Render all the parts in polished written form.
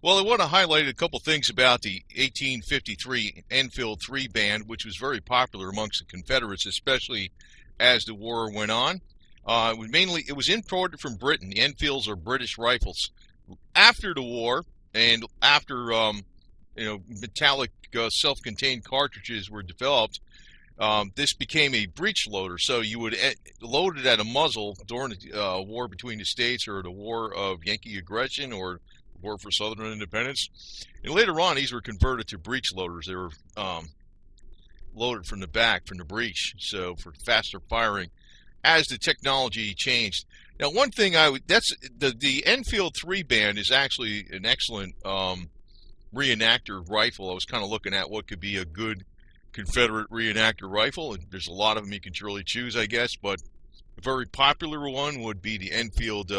Well, I want to highlight a couple things about the 1853 Enfield 3 band, which was very popular amongst the Confederates, especially as the war went on. It was imported from Britain. The Enfields are British rifles. After the war, and after metallic self-contained cartridges were developed, this became a breech loader. So you would load it at a muzzle during the war between the states, or the war of Yankee aggression, or war for Southern independence. And later on, these were converted to breech loaders. They were loaded from the back, from the breech, so for faster firing as the technology changed. Now, one thing that's the Enfield 3 band is actually an excellent reenactor rifle. I was kind of looking at what could be a good Confederate reenactor rifle, and there's a lot of them you can really choose, I guess, but a very popular one would be the Enfield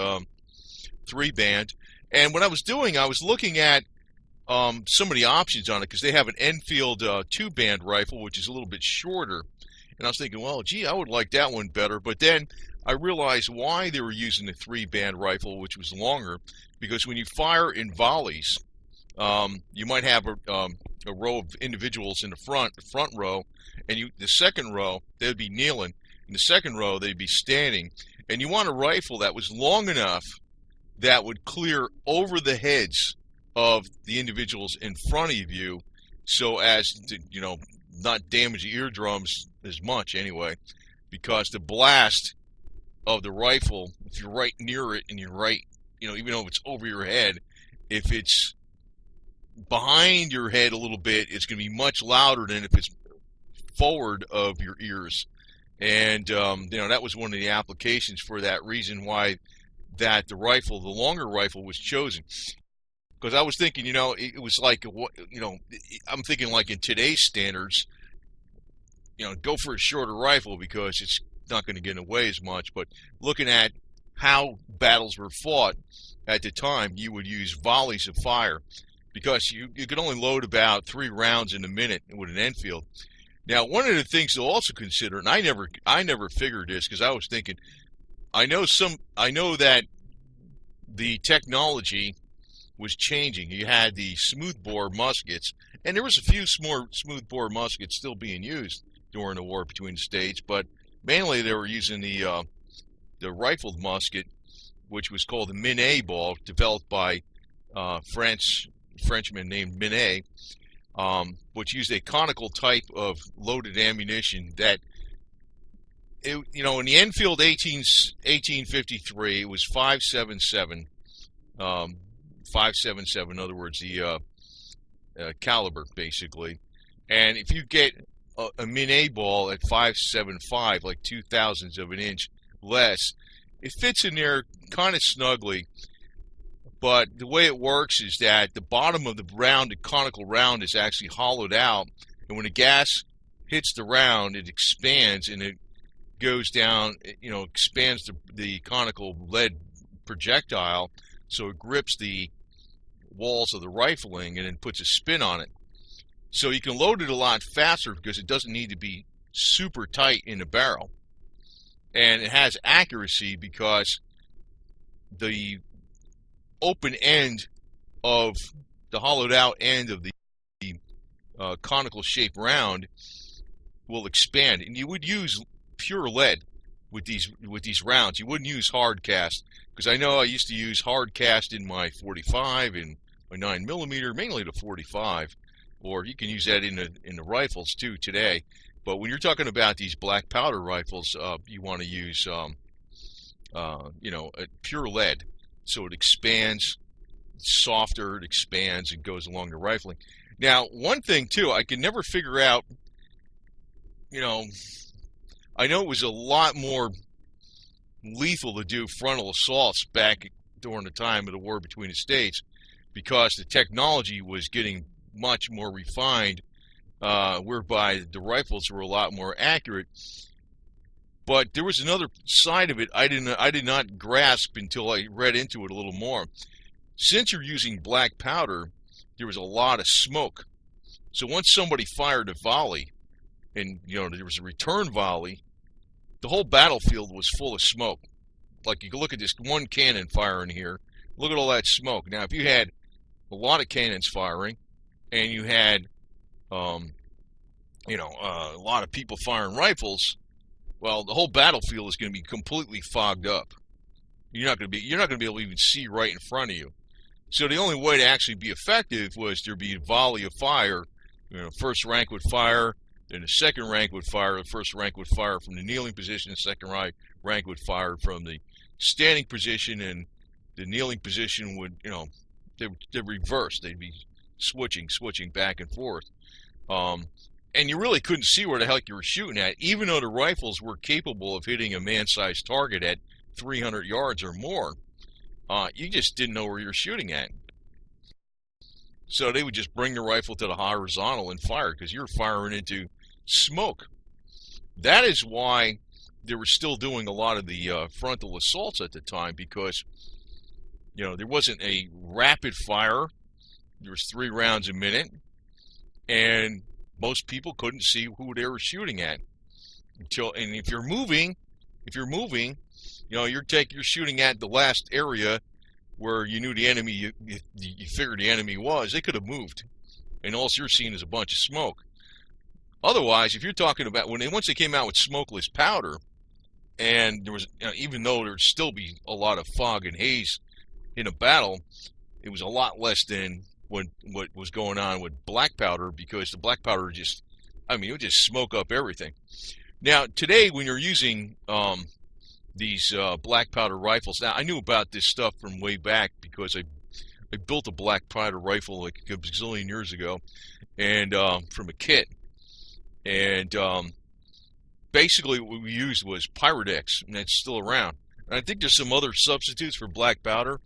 3 band. And what I was doing, I was looking at some of the options on it, because they have an Enfield 2 band rifle, which is a little bit shorter. And I was thinking, well, gee, I would like that one better. But then I realized why they were using the 3 band rifle, which was longer, because when you fire in volleys, you might have a row of individuals in the front row, and the second row, they'd be kneeling. In the second row, they'd be standing. And you want a rifle that was long enough that would clear over the heads of the individuals in front of you, so as to, not damage the eardrums as much anyway, because the blast of the rifle, if you're right near it and you're right, even though it's over your head, if it's behind your head a little bit, it's going to be much louder than if it's forward of your ears. And that was one of the applications for that reason why that the longer rifle was chosen. Because I was thinking, it was like, I'm thinking like in today's standards, go for a shorter rifle because it's not going to get in the way as much. But looking at how battles were fought at the time, you would use volleys of fire, because you could only load about 3 rounds in a minute with an Enfield. Now, one of the things to also consider, and I never figured this, because I was thinking, I know that the technology was changing. You had the smoothbore muskets, and there was a few more smoothbore muskets still being used during the war between the states, but mainly they were using the rifled musket, which was called the Minet ball, developed by Frenchman named Minet, which used a conical type of loaded ammunition that, in the Enfield 1853, it was 5.77, 5.77, in other words, the caliber, basically. And if you get a Minet ball at 5.75, like 0.02 of an inch less, it fits in there kind of snugly. But the way it works is that the bottom of the round, the conical round, is actually hollowed out, and when the gas hits the round, it expands, and it goes down, expands the conical lead projectile, so it grips the walls of the rifling and then puts a spin on it. So you can load it a lot faster because it doesn't need to be super tight in the barrel. And it has accuracy because the open end of the hollowed out end of the conical shaped round will expand. And you would use pure lead with these rounds. You wouldn't use hard cast, because I know I used to use hard cast in my 45 and my 9mm, mainly the 45, or you can use that in the rifles too today. But when you're talking about these black powder rifles, you want to use pure lead, so it expands, it's softer, it expands and goes along the rifling. Now, one thing too, I can never figure out, I know it was a lot more lethal to do frontal assaults back during the time of the war between the states, because the technology was getting much more refined, whereby the rifles were a lot more accurate. But there was another side of it I did not grasp until I read into it a little more. Since you're using black powder, there was a lot of smoke. So once somebody fired a volley, and there was a return volley, the whole battlefield was full of smoke. Like, you can look at this one cannon firing here, look at all that smoke. Now, if you had a lot of cannons firing, and you had, a lot of people firing rifles, well, the whole battlefield is going to be completely fogged up. You're not going to be able to even see right in front of you. So the only way to actually be effective was there be a volley of fire. First rank would fire, then the second rank would fire. The first rank would fire from the kneeling position. The second rank would fire from the standing position, and the kneeling position would, they're reversed. They'd be switching back and forth. And you really couldn't see where the heck you were shooting at, even though the rifles were capable of hitting a man-sized target at 300 yards or more. You just didn't know where you were shooting at. So they would just bring the rifle to the horizontal and fire, because you were firing into smoke. That is why they were still doing a lot of the frontal assaults at the time, because there wasn't a rapid fire. There was 3 rounds a minute, and most people couldn't see who they were shooting at. And if you're moving, you're shooting at the last area where you knew the enemy, you figured the enemy was. They could have moved, and all you're seeing is a bunch of smoke. Otherwise, if you're talking about once they came out with smokeless powder, and there was, even though there'd still be a lot of fog and haze in a battle, it was a lot less than what was going on with black powder, because the black powder it would just smoke up everything. Now, today, when you're using these black powder rifles, now I knew about this stuff from way back, because I built a black powder rifle like a bazillion years ago, and from a kit, and basically what we used was Pyrodex, and that's still around. And I think there's some other substitutes for black powder,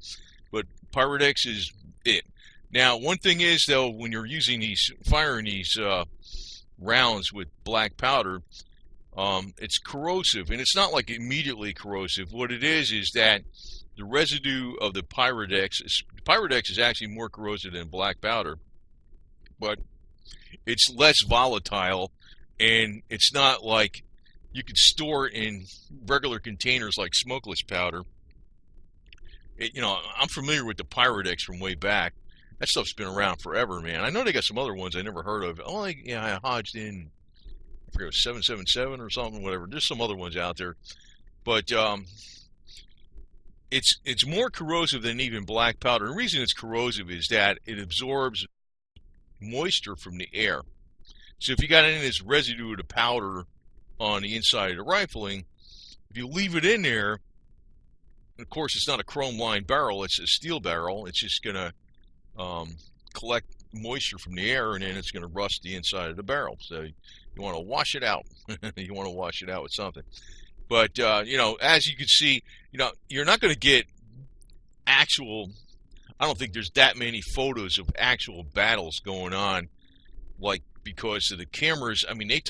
but Pyrodex is it. Now, one thing is, though, when you're firing these rounds with black powder, it's corrosive, and it's not like immediately corrosive. What it is that the residue of the Pyrodex is actually more corrosive than black powder, but it's less volatile, and it's not like you could store it in regular containers like smokeless powder. I'm familiar with the Pyrodex from way back. That stuff's been around forever, man. I know they got some other ones I never heard of. Oh, I hodged in, I forget, it was 777 or something, whatever. There's some other ones out there. But it's more corrosive than even black powder. And the reason it's corrosive is that it absorbs moisture from the air. So if you got any of this residue of the powder on the inside of the rifling, if you leave it in there, of course it's not a chrome-lined barrel, it's a steel barrel, it's just going to collect moisture from the air, and then it's going to rust the inside of the barrel. So you want to wash it out. You want to wash it out with something. But, as you can see, you're not going to get actual, I don't think there's that many photos of actual battles going on, because of the cameras. I mean, they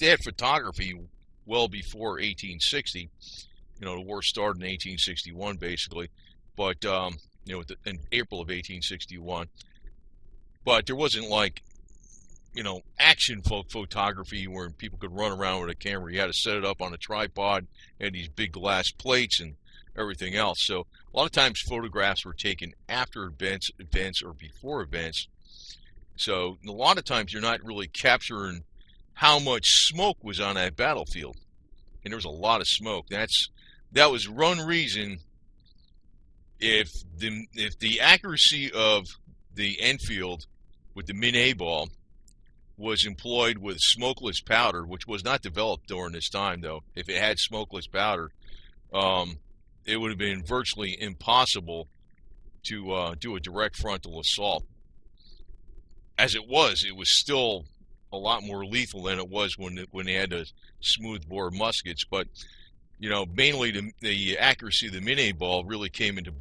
had photography well before 1860. The war started in 1861, basically. But, in April of 1861. But there wasn't action photography where people could run around with a camera. You had to set it up on a tripod, had these big glass plates and everything else. So a lot of times photographs were taken after events or before events. So a lot of times you're not really capturing how much smoke was on that battlefield. And there was a lot of smoke. That was one reason. If the accuracy of the Enfield with the Min-A ball was employed with smokeless powder, which was not developed during this time, though, if it had smokeless powder, it would have been virtually impossible to do a direct frontal assault. As it was still a lot more lethal than it was when they had the smooth-bore muskets, but mainly the accuracy of the Min-A ball really came into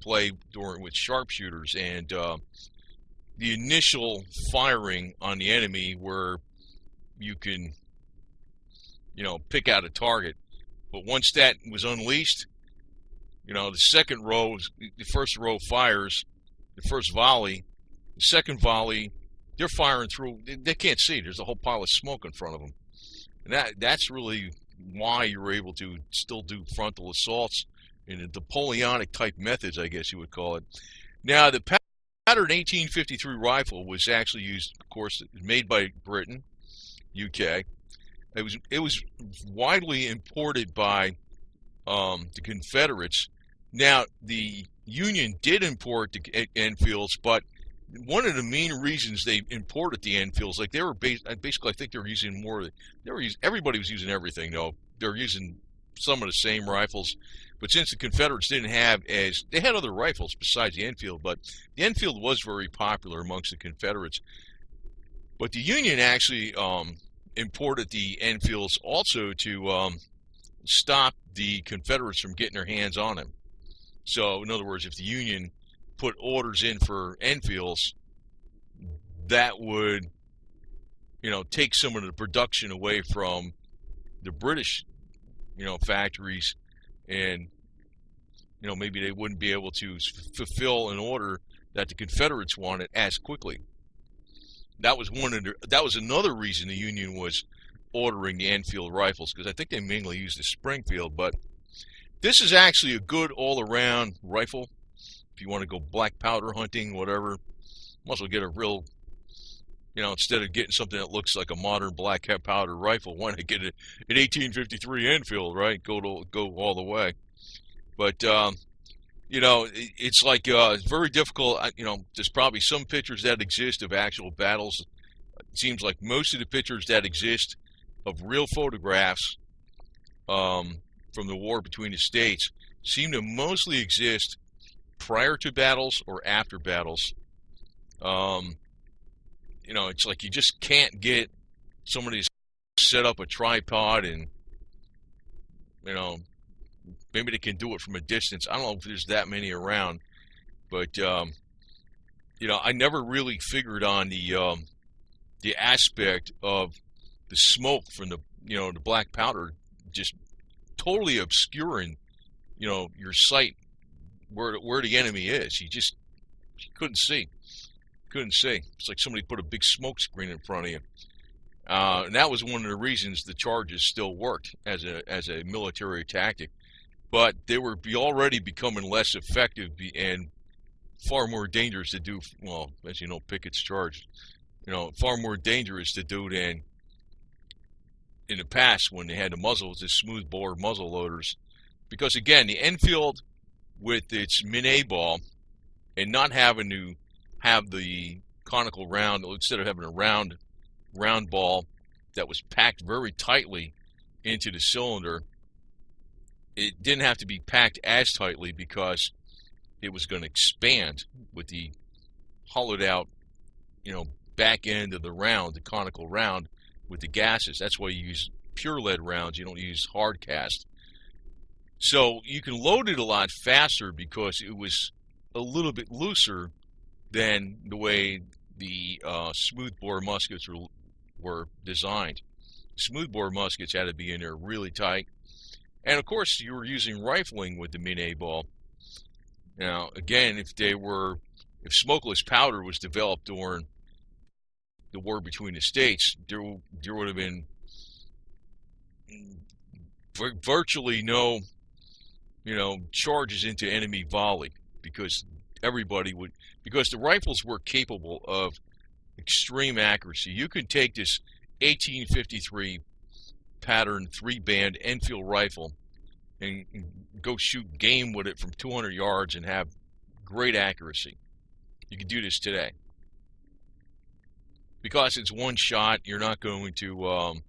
play with sharpshooters, and the initial firing on the enemy where you can, pick out a target. But once that was unleashed, the first row fires, the first volley, the second volley, they're firing through, they can't see. There's a whole pile of smoke in front of them. And that's really why you were able to still do frontal assaults in the Napoleonic type methods, I guess you would call it. Now, the pattern 1853 rifle was actually used, of course, made by Britain, UK. It was widely imported by the Confederates. Now, the Union did import the Enfields, but one of the main reasons they imported the Enfields, like they were basically, I think they were using more. Everybody was using everything, though. They were using some of the same rifles, but since the Confederates didn't have they had other rifles besides the Enfield, but the Enfield was very popular amongst the Confederates. But the Union actually imported the Enfields also to stop the Confederates from getting their hands on them. So, in other words, if the Union put orders in for Enfields, that would, take some of the production away from the British, factories, and, maybe they wouldn't be able to fulfill an order that the Confederates wanted as quickly. That was another reason the Union was ordering the Enfield rifles, because I think they mainly used the Springfield. But this is actually a good all-around rifle. If you want to go black powder hunting, whatever, might as well get a real, instead of getting something that looks like a modern black powder rifle, why not get an 1853 Enfield, right? Go all the way. But it's like it's very difficult. There's probably some pictures that exist of actual battles. It seems like most of the pictures that exist of real photographs from the war between the states seem to mostly exist prior to battles or after battles. It's like you just can't get somebody to set up a tripod and, maybe they can do it from a distance. I don't know if there's that many around, but, I never really figured on the aspect of the smoke from the black powder just totally obscuring, your sight where the enemy is. You couldn't see. It's like somebody put a big smoke screen in front of you. And that was one of the reasons the charges still worked as a military tactic. But they were already becoming less effective and far more dangerous to do. Well, as you know, Pickett's charge, far more dangerous to do than in the past when they had the smoothbore muzzle loaders. Because again, the Enfield with its Min-A ball and not having to have the conical round, instead of having a round ball that was packed very tightly into the cylinder, it didn't have to be packed as tightly because it was going to expand with the hollowed out, back end of the round, the conical round with the gases. That's why you use pure lead rounds. You don't use hard cast. So you can load it a lot faster because it was a little bit looser than the way the smoothbore muskets were designed. Smoothbore muskets had to be in there really tight. And of course, you were using rifling with the Min-A ball. Now, again, if smokeless powder was developed during the war between the states, there would have been virtually no, charges into enemy volley, because because the rifles were capable of extreme accuracy. You could take this 1853 pattern 3-band Enfield rifle and go shoot game with it from 200 yards and have great accuracy. You can do this today. Because it's one shot, you're not going to,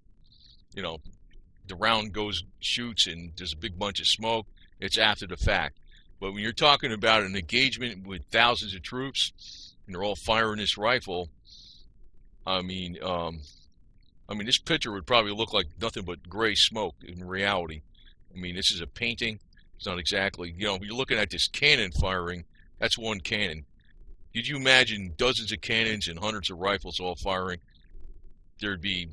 the round shoots and there's a big bunch of smoke. It's after the fact. But when you're talking about an engagement with thousands of troops and they're all firing this rifle, this picture would probably look like nothing but gray smoke in reality. This is a painting. It's not exactly, you're looking at this cannon firing. That's one cannon. Could you imagine dozens of cannons and hundreds of rifles all firing? There'd be,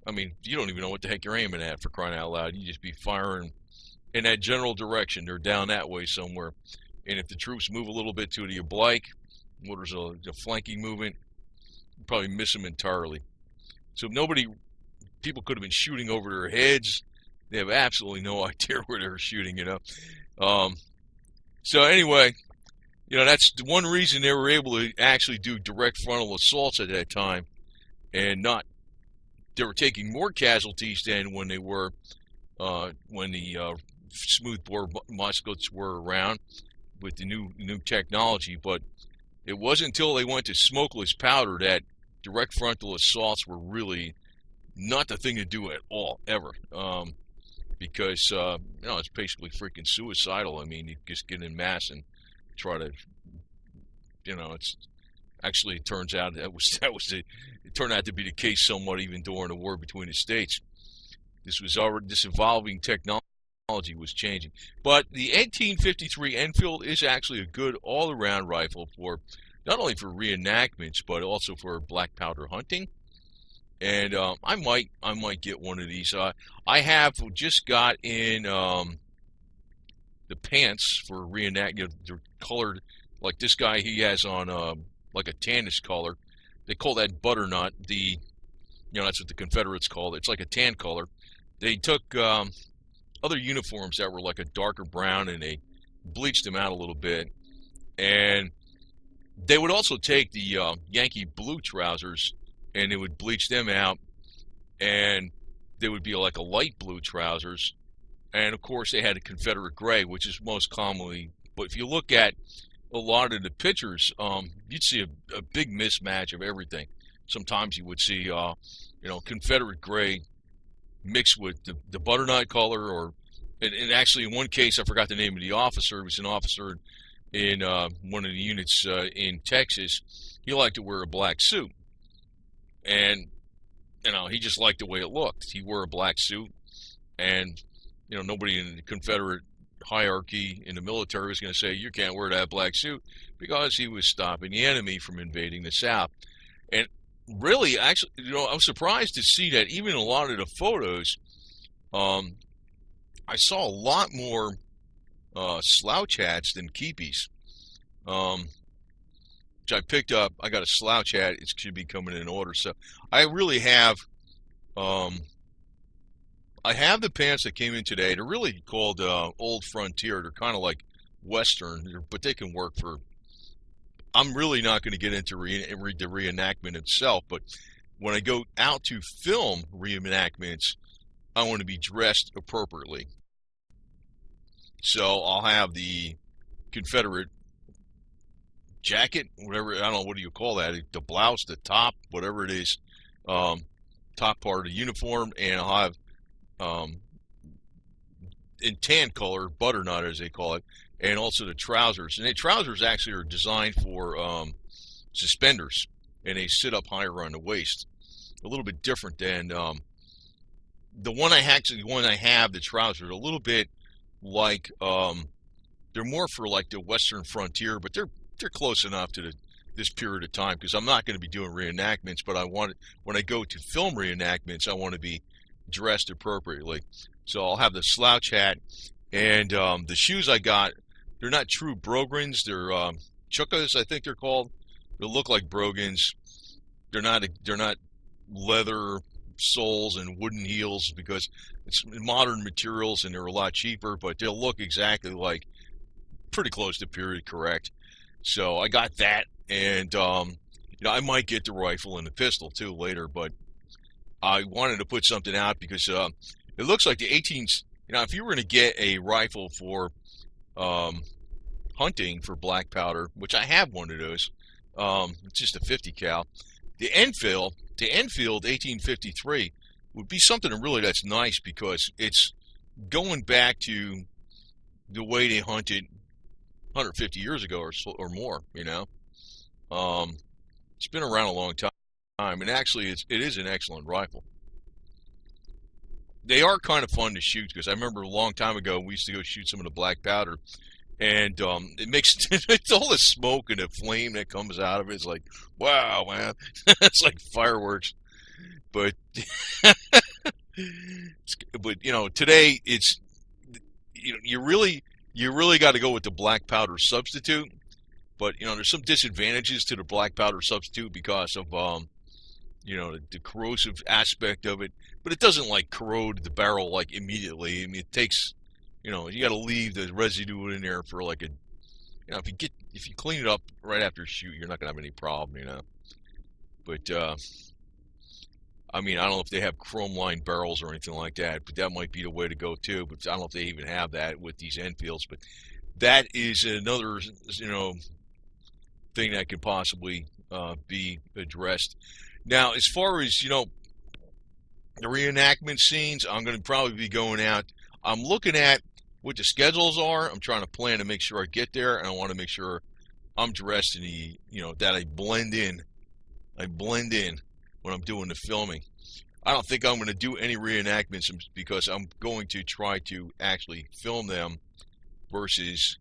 you don't even know what the heck you're aiming at, for crying out loud. You just be firing in that general direction. They're down that way somewhere. And if the troops move a little bit to the oblique, or there's a flanking movement, you probably miss them entirely. So people could have been shooting over their heads. They have absolutely no idea where they're shooting, So anyway, You know, that's the one reason they were able to actually do direct frontal assaults at that time, and not they were taking more casualties than when they were when the smoothbore muskets were around with the new technology. But it wasn't until they went to smokeless powder that direct frontal assaults were really not the thing to do at all, ever. Because you know, it's basically freaking suicidal. I mean, you just get in mass and try to, you know, it's actually, it turns out it turned out to be the case somewhat even during the war between the states. This evolving technology was changing. But the 1853 Enfield is actually a good all-around rifle for not only for reenactments but also for black powder hunting. And I might get one of these. I have just got in the pants for reenactment. They're colored like this guy. He has on like a tannish color. They call that butternut. That's what the Confederates called it. It's like a tan color. They took other uniforms that were like a darker brown and they bleached them out a little bit. And they would also take the Yankee blue trousers and they would bleach them out, and they would be like a light blue trousers. And of course they had a Confederate gray, which is most commonly. But if you look at a lot of the pictures, you'd see a big mismatch of everything. Sometimes you would see, Confederate gray mixed with the butternut color, and actually in one case I forgot the name of the officer. He was an officer in one of the units in Texas. He liked to wear a black suit, and he just liked the way it looked. He wore a black suit, and nobody in the Confederate hierarchy in the military was going to say you can't wear that black suit, because he was stopping the enemy from invading the South. And really, actually, I was surprised to see that even in a lot of the photos, I saw a lot more slouch hats than keepies, which I picked up. I got a slouch hat. It should be coming in order. So I really have, I have the pants that came in today. They're really called Old Frontier. They're kind of like Western, but they can work for. I'm really not going to get into the reenactment itself, but when I go out to film reenactments, I want to be dressed appropriately. So I'll have the Confederate jacket, whatever, I don't know, what do you call that? The blouse, the top, whatever it is, top part of the uniform, and I'll have in tan color, butternut as they call it, and also the trousers. And the trousers actually are designed for suspenders, and they sit up higher on the waist. A little bit different than the one I have. The trousers are a little bit like they're more for like the Western frontier, but they're close enough to this period of time, because I'm not going to be doing reenactments, but when I go to film reenactments, I want to be dressed appropriately. So I'll have the slouch hat, and the shoes I got, they're not true Brogans, they're Chukkas, I think they're called. They look like Brogans. They're not leather soles and wooden heels, because it's modern materials and they're a lot cheaper, but they'll look exactly like, pretty close to period correct. So I got that, and I might get the rifle and the pistol too later, but I wanted to put something out because it looks like the 18s. If you were going to get a rifle for hunting for black powder, which I have one of those, it's just a 50 cal. The Enfield 1853 would be something that's nice, because it's going back to the way they hunted 150 years ago or more. It's been around a long time, and actually it is an excellent rifle. They are kind of fun to shoot, because I remember a long time ago we used to go shoot some of the black powder, and it makes it's all the smoke and the flame that comes out of it. It's like, wow, man. It's like fireworks. But today it's you really got to go with the black powder substitute. But there's some disadvantages to the black powder substitute because of the corrosive aspect of it. But it doesn't like corrode the barrel like immediately. I mean, it takes, you got to leave the residue in there for like if if you clean it up right after a shoot, you're not gonna have any problem, you know. But I mean, I don't know if they have chrome lined barrels or anything like that, but that might be the way to go too. But I don't know if they even have that with these Enfields. But that is another, you know, thing that could possibly be addressed. Now, as far as, you know, the reenactment scenes, I'm going to probably be going out. I'm looking at what the schedules are. I'm trying to plan to make sure I get there, and I want to make sure I'm dressed in the, you know, that I blend in. I blend in when I'm doing the filming. I don't think I'm going to do any reenactments because I'm going to try to actually film them versus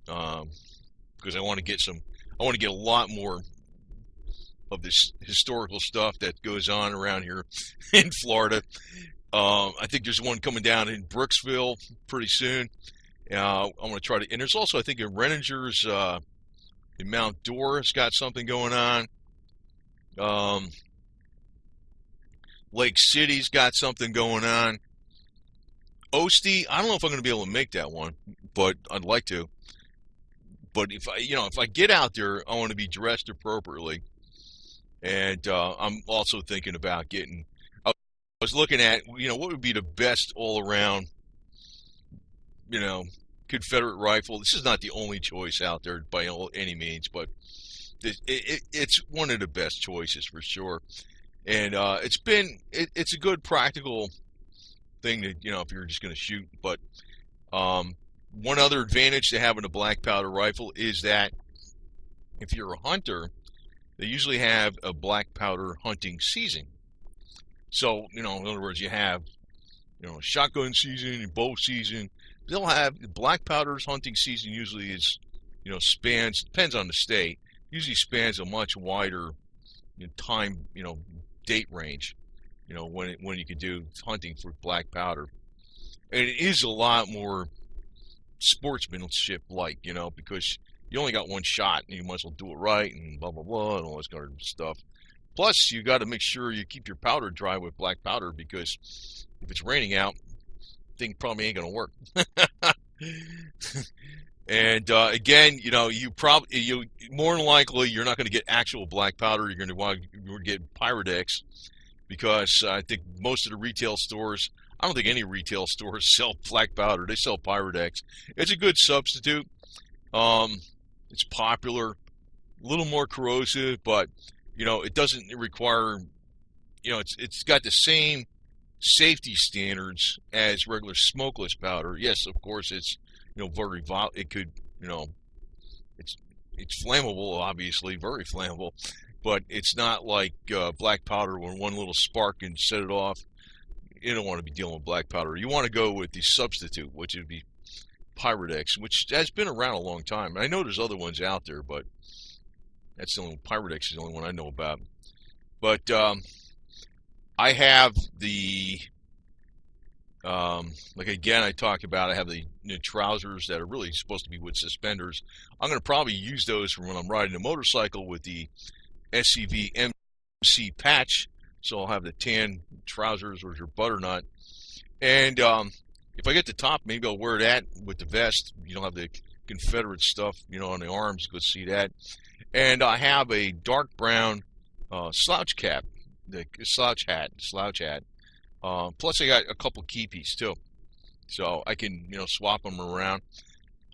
because I want to get a lot more of this historical stuff that goes on around here in Florida. I think there's one coming down in Brooksville pretty soon. I'm going to try to, and there's also, I think, in Renninger's in Mount Dora's got something going on. Lake City's got something going on. Ostie, I don't know if I'm going to be able to make that one, but I'd like to. But if I get out there, I want to be dressed appropriately. And I'm also thinking about getting. I was looking at, you know, what would be the best all-around, you know, Confederate rifle. This is not the only choice out there by any means, but it's one of the best choices for sure. And it's a good practical thing to, you know, if you're just going to shoot. But one other advantage to having a black powder rifle is that if you're a hunter, they usually have a black powder hunting season. So, you know, in other words, you have, you know, shotgun season, bow season. They'll have black powder's hunting season usually is, you know, spans, depends on the state, usually spans a much wider, you know, time, you know, date range, you know, when you can do hunting for black powder. And it is a lot more sportsmanship like, you know, because you only got one shot and you might as well do it right and blah blah blah and all this kind of stuff. Plus you got to make sure you keep your powder dry with black powder, because if it's raining out, thing probably ain't gonna work. And again, you know, you more than likely you're not going to get actual black powder. You're going to want to get Pyrodex, because I think most of the retail stores, I don't think any retail stores sell black powder. They sell Pyrodex. It's a good substitute. It's popular, a little more corrosive, but you know, it doesn't require, you know, it's got the same safety standards as regular smokeless powder. Yes, of course, it's, you know, very it could, you know, it's flammable, obviously, very flammable, but it's not like black powder when one little spark can set it off. You don't want to be dealing with black powder. You want to go with the substitute, which would be Pyrodex, which has been around a long time. I know there's other ones out there, but that's the only, Pyrodex is the only one I know about. But I have the like again, I talked about, I have the trousers that are really supposed to be with suspenders. I'm going to probably use those for when I'm riding a motorcycle with the SCV MC patch. So I'll have the tan trousers or your butternut. And if I get the top, maybe I'll wear that with the vest. You don't have the Confederate stuff, you know, on the arms. Go see that. And I have a dark brown slouch cap, the slouch hat. Plus, I got a couple keepies too, so I can, you know, swap them around.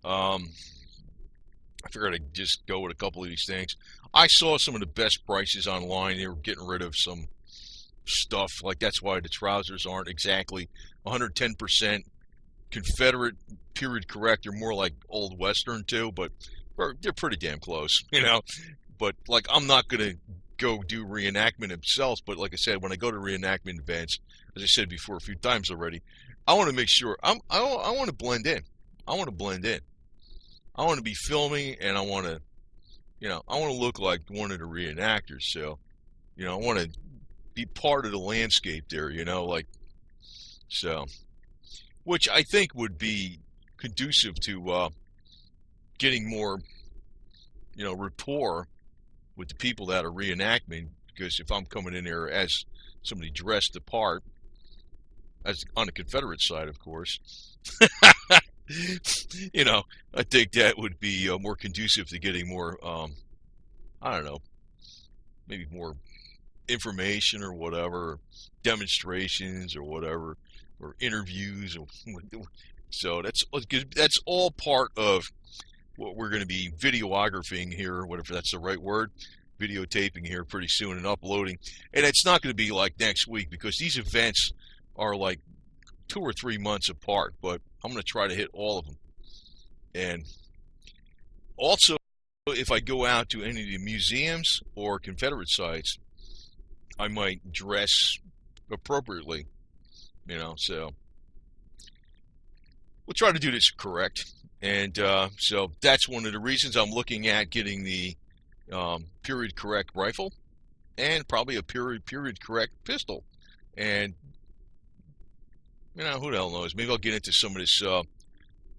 I figured I'd just go with a couple of these things. I saw some of the best prices online. They were getting rid of some stuff, like that's why the trousers aren't exactly 110% Confederate period correct. They're more like old Western too, but they're pretty damn close, you know. But like, I'm not gonna go do reenactment themselves, but like I said, when I go to reenactment events, as I said before a few times already, I want to make sure I want to blend in. I want to blend in. I want to be filming, and I want to, you know, I want to look like one of the reenactors. So, you know, I want to be part of the landscape there, you know, like, so, which I think would be conducive to getting more, you know, rapport with the people that are reenacting. Because if I'm coming in there as somebody dressed the part, as on the Confederate side, of course, You know, I think that would be more conducive to getting more, I don't know, maybe more information or whatever, demonstrations or whatever, or interviews. So that's all part of what we're going to be videographing here, whatever that's the right word, videotaping here pretty soon and uploading. And it's not going to be like next week because these events are like 2 or 3 months apart, but I'm going to try to hit all of them. And also, if I go out to any of the museums or Confederate sites, I might dress appropriately, you know, so we'll try to do this correct. And so that's one of the reasons I'm looking at getting the period correct rifle and probably a period correct pistol. And, you know, who the hell knows? Maybe I'll get into some of this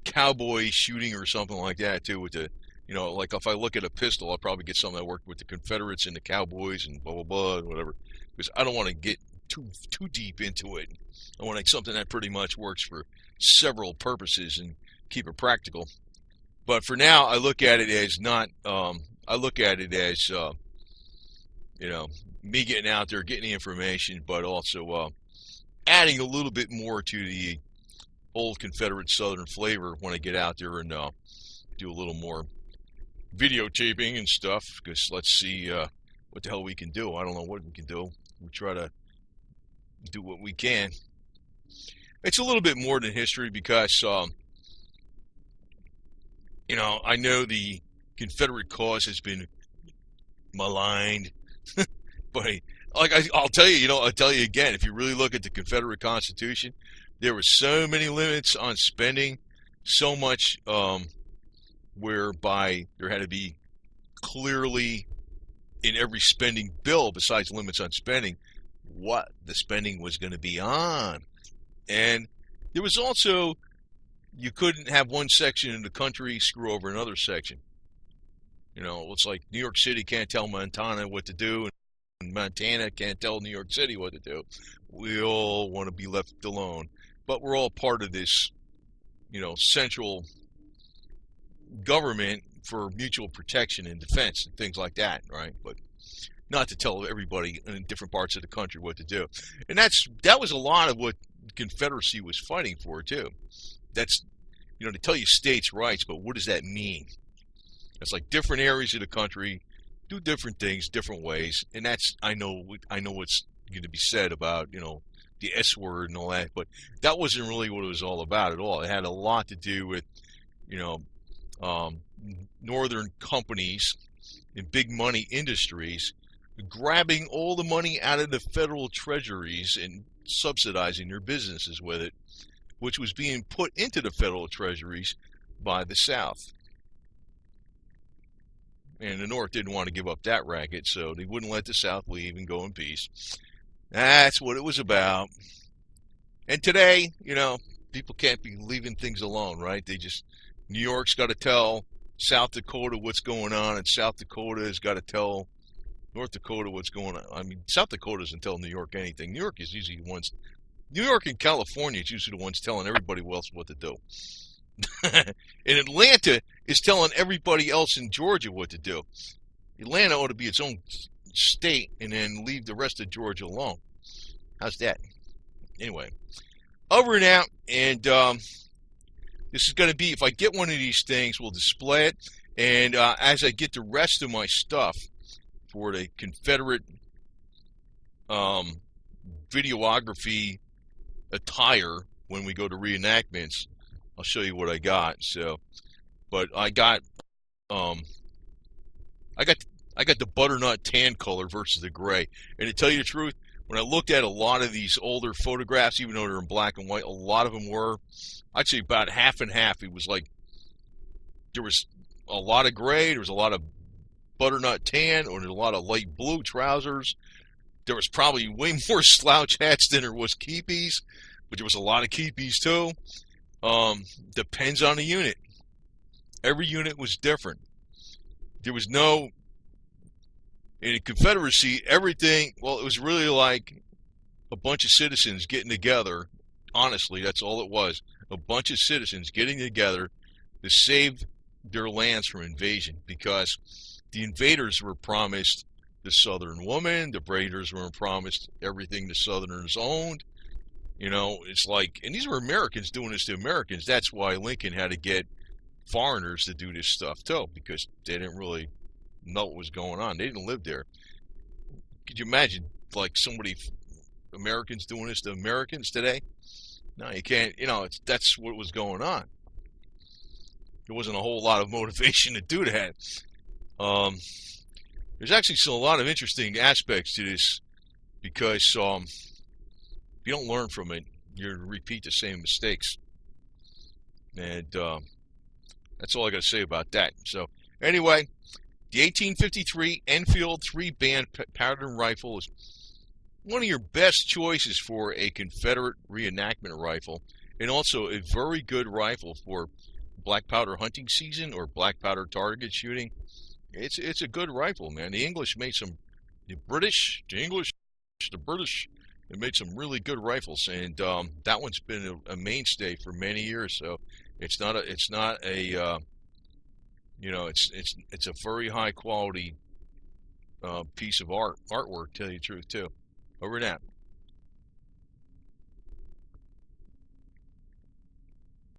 cowboy shooting or something like that too with the, you know, like if I look at a pistol, I'll probably get something that worked with the Confederates and the Cowboys and blah, blah, blah, whatever. Because I don't want to get too deep into it. I want something that pretty much works for several purposes and keep it practical. But for now, I look at it as not, I look at it as, you know, me getting out there, getting the information, but also adding a little bit more to the old Confederate Southern flavor when I get out there and do a little more videotaping and stuff, because let's see what the hell we can do. I don't know what we can do. We try to do what we can. It's a little bit more than history because, you know, I know the Confederate cause has been maligned, but like I'll tell you, you know, I'll tell you again, if you really look at the Confederate Constitution, there were so many limits on spending, so much whereby there had to be clearly in every spending bill, besides limits on spending, what the spending was going to be on. And there was also, you couldn't have one section in the country screw over another section. You know, it's like New York City can't tell Montana what to do, and Montana can't tell New York City what to do. We all want to be left alone. But we're all part of this, you know, central government for mutual protection and defense and things like that, right? But not to tell everybody in different parts of the country what to do. And that was a lot of what Confederacy was fighting for, too. That's, you know, to tell you states' rights, but what does that mean? It's like different areas of the country do different things, different ways, and that's, I know what's going to be said about, you know, the S word and all that, but that wasn't really what it was all about at all. It had a lot to do with, you know, northern companies and big money industries grabbing all the money out of the federal treasuries and subsidizing their businesses with it, which was being put into the federal treasuries by the South. And the North didn't want to give up that racket, so they wouldn't let the South leave and go in peace. That's what it was about. And today, you know, people can't be leaving things alone, right? They just, New York's got to tell South Dakota what's going on, and South Dakota has got to tell North Dakota what's going on. I mean, South Dakota doesn't tell New York anything. New York is usually the ones, New York and California is usually the ones telling everybody else what to do. And Atlanta is telling everybody else in Georgia what to do. Atlanta ought to be its own state and then leave the rest of Georgia alone. How's that? Anyway, over and out. And this is going to be, if I get one of these things, we'll display it. And as I get the rest of my stuff for the Confederate videography attire when we go to reenactments, I'll show you what I got. So, but I got the butternut tan color versus the gray. And to tell you the truth, when I looked at a lot of these older photographs, even though they're in black and white, a lot of them were, I'd say about half and half. It was like there was a lot of gray, there was a lot of butternut tan, or there's a lot of light blue trousers. There was probably way more slouch hats than there was keepees, but there was a lot of keepees too. Depends on the unit. Every unit was different. There was no, in the Confederacy, everything, well, it was really like a bunch of citizens getting together. Honestly, that's all it was. a bunch of citizens getting together to save their lands from invasion, because the invaders were promised the Southern woman, the raiders were promised everything the Southerners owned. You know, it's like, and these were Americans doing this to Americans. That's why Lincoln had to get foreigners to do this stuff too, because they didn't really know what was going on. They didn't live there. Could you imagine, like, Americans doing this to Americans today? No, you can't. You know, that's what was going on. There wasn't a whole lot of motivation to do that. There's actually still a lot of interesting aspects to this, because if you don't learn from it, you repeat the same mistakes. And that's all I got to say about that. So anyway, the 1853 Enfield 3-band pattern rifle is one of your best choices for a Confederate reenactment rifle, and also a very good rifle for black powder hunting season or black powder target shooting. It's a good rifle, man. The English made some, the British, they made some really good rifles, and that one's been a mainstay for many years. So it's not a you know, it's a very high quality piece of artwork, to tell you the truth, too. Over and out.